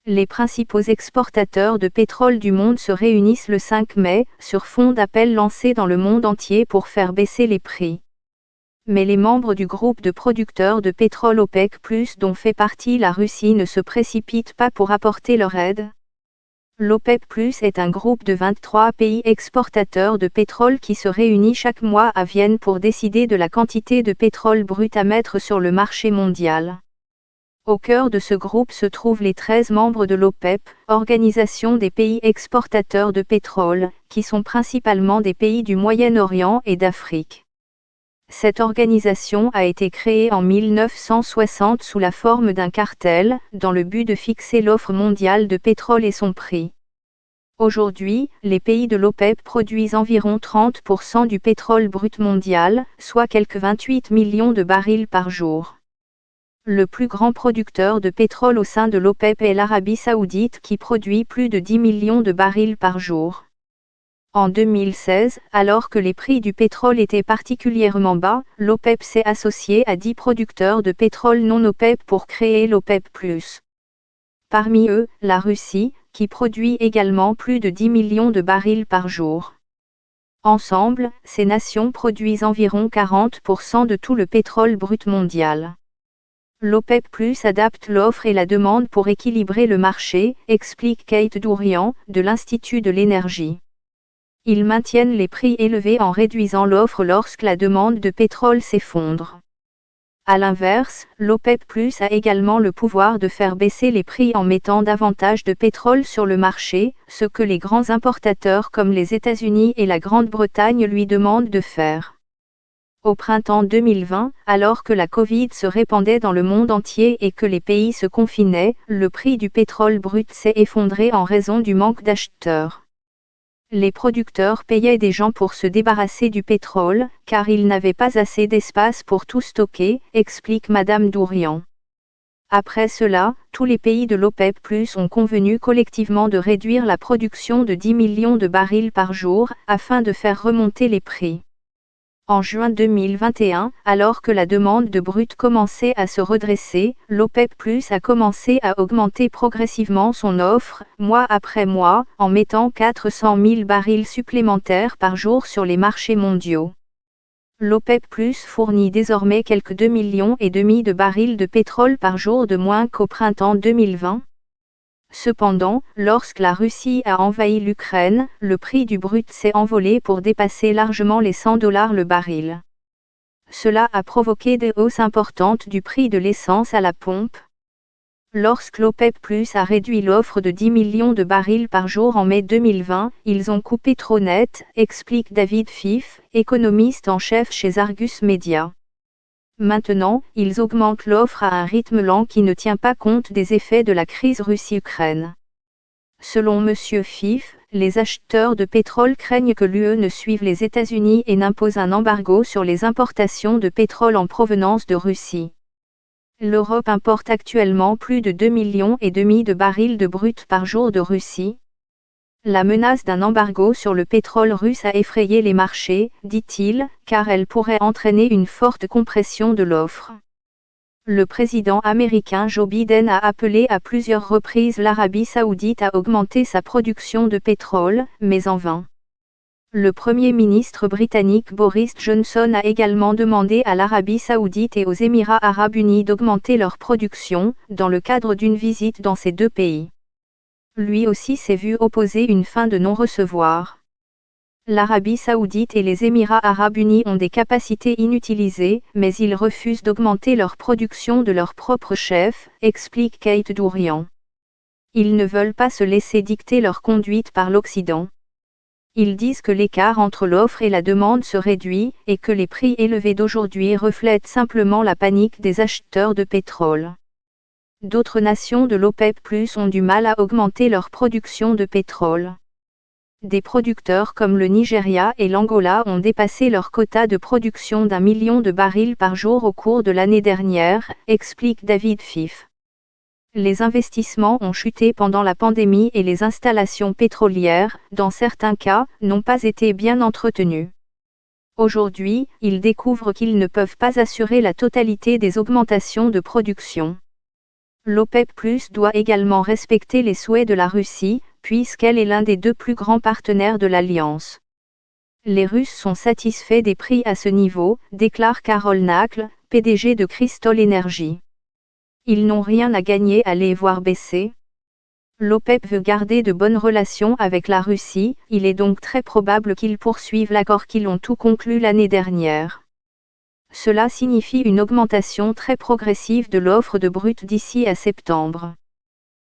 Les principaux exportateurs de pétrole du monde se réunissent le 5 mai, sur fond d'appels lancés dans le monde entier pour faire baisser les prix. Mais les membres du groupe de producteurs de pétrole OPEC+, dont fait partie la Russie, ne se précipitent pas pour apporter leur aide. L'OPEC+, est un groupe de 23 pays exportateurs de pétrole qui se réunit chaque mois à Vienne pour décider de la quantité de pétrole brut à mettre sur le marché mondial. Au cœur de ce groupe se trouvent les 13 membres de l'OPEP, organisation des pays exportateurs de pétrole, qui sont principalement des pays du Moyen-Orient et d'Afrique. Cette organisation a été créée en 1960 sous la forme d'un cartel, dans le but de fixer l'offre mondiale de pétrole et son prix. Aujourd'hui, les pays de l'OPEP produisent environ 30% du pétrole brut mondial, soit quelques 28 millions de barils par jour. Le plus grand producteur de pétrole au sein de l'OPEP est l'Arabie Saoudite qui produit plus de 10 millions de barils par jour. En 2016, alors que les prix du pétrole étaient particulièrement bas, l'OPEP s'est associé à 10 producteurs de pétrole non OPEP pour créer l'OPEP+. Parmi eux, la Russie, qui produit également plus de 10 millions de barils par jour. Ensemble, ces nations produisent environ 40% de tout le pétrole brut mondial. L'OPEP+ adapte l'offre et la demande pour équilibrer le marché, explique Kate Dourian, de l'Institut de l'énergie. Ils maintiennent les prix élevés en réduisant l'offre lorsque la demande de pétrole s'effondre. À l'inverse, l'OPEP+ a également le pouvoir de faire baisser les prix en mettant davantage de pétrole sur le marché, ce que les grands importateurs comme les États-Unis et la Grande-Bretagne lui demandent de faire. Au printemps 2020, alors que la Covid se répandait dans le monde entier et que les pays se confinaient, le prix du pétrole brut s'est effondré en raison du manque d'acheteurs. Les producteurs payaient des gens pour se débarrasser du pétrole, car ils n'avaient pas assez d'espace pour tout stocker, explique Madame Dourian. Après cela, tous les pays de l'OPEP+ ont convenu collectivement de réduire la production de 10 millions de barils par jour, afin de faire remonter les prix. En juin 2021, alors que la demande de brut commençait à se redresser, l'OPEP+ a commencé à augmenter progressivement son offre, mois après mois, en mettant 400 000 barils supplémentaires par jour sur les marchés mondiaux. L'OPEP+ fournit désormais quelques 2,5 millions de barils de pétrole par jour de moins qu'au printemps 2020. Cependant, lorsque la Russie a envahi l'Ukraine, le prix du brut s'est envolé pour dépasser largement les $100 le baril. Cela a provoqué des hausses importantes du prix de l'essence à la pompe. Lorsque l'OPEP+ a réduit l'offre de 10 millions de barils par jour en mai 2020, ils ont coupé trop net, explique David Fif, économiste en chef chez Argus Media. Maintenant, ils augmentent l'offre à un rythme lent qui ne tient pas compte des effets de la crise Russie-Ukraine. Selon M. Fif, les acheteurs de pétrole craignent que l'UE ne suive les États-Unis et n'impose un embargo sur les importations de pétrole en provenance de Russie. L'Europe importe actuellement plus de 2,5 millions de barils de brut par jour de Russie. La menace d'un embargo sur le pétrole russe a effrayé les marchés, dit-il, car elle pourrait entraîner une forte compression de l'offre. Le président américain Joe Biden a appelé à plusieurs reprises l'Arabie Saoudite à augmenter sa production de pétrole, mais en vain. Le Premier ministre britannique Boris Johnson a également demandé à l'Arabie Saoudite et aux Émirats arabes unis d'augmenter leur production, dans le cadre d'une visite dans ces deux pays. Lui aussi s'est vu opposer une fin de non-recevoir. L'Arabie Saoudite et les Émirats arabes unis ont des capacités inutilisées, mais ils refusent d'augmenter leur production de leur propre chef, explique Kate Dourian. Ils ne veulent pas se laisser dicter leur conduite par l'Occident. Ils disent que l'écart entre l'offre et la demande se réduit, et que les prix élevés d'aujourd'hui reflètent simplement la panique des acheteurs de pétrole. D'autres nations de l'OPEP+ ont du mal à augmenter leur production de pétrole. Des producteurs comme le Nigeria et l'Angola ont dépassé leur quota de production d'1 million de barils par jour au cours de l'année dernière, explique David Fif. Les investissements ont chuté pendant la pandémie et les installations pétrolières, dans certains cas, n'ont pas été bien entretenues. Aujourd'hui, ils découvrent qu'ils ne peuvent pas assurer la totalité des augmentations de production. L'OPEP+ doit également respecter les souhaits de la Russie, puisqu'elle est l'un des deux plus grands partenaires de l'Alliance. Les Russes sont satisfaits des prix à ce niveau, déclare Carol Nakl, PDG de Crystal Energy. Ils n'ont rien à gagner à les voir baisser. L'OPEP veut garder de bonnes relations avec la Russie, il est donc très probable qu'ils poursuivent l'accord qu'ils ont tout conclu l'année dernière. Cela signifie une augmentation très progressive de l'offre de brut d'ici à septembre.